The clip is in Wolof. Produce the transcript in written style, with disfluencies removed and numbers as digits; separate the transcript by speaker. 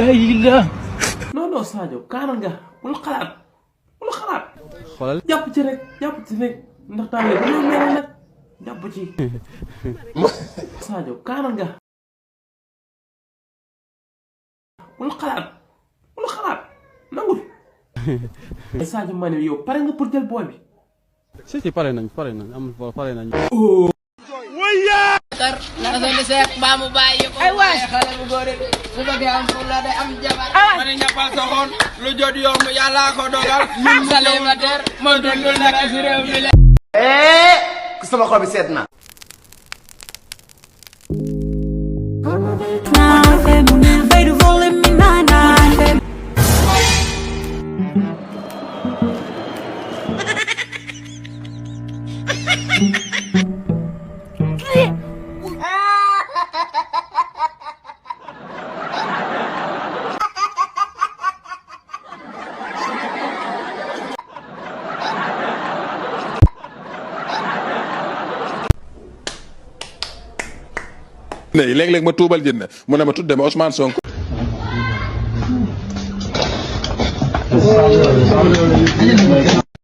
Speaker 1: لا non non Sadio kaanal nga bul xalaat
Speaker 2: xoolal
Speaker 1: jàpp ci rek ndax taw yi dañoo mel nag jàpp ci Sadio kaanal nga bul xalaat nangul Sadio Mané yow pare nga pour jël booy bi
Speaker 2: si pare nañ amul pare nañ
Speaker 3: naka sa liseek mbaa mu bàyyi ko ay waay xale bu góor su bëggee am fulla day am jabar ma ne ñappal soxoon lu jot yomb yàlla ko dogal ñun célibataire moo dundul naka si réew mi la
Speaker 4: ku sama xol bi seet na
Speaker 5: léeg-léeg ma tuubal jënd mu ne ma tudde ma Ousmane Sonko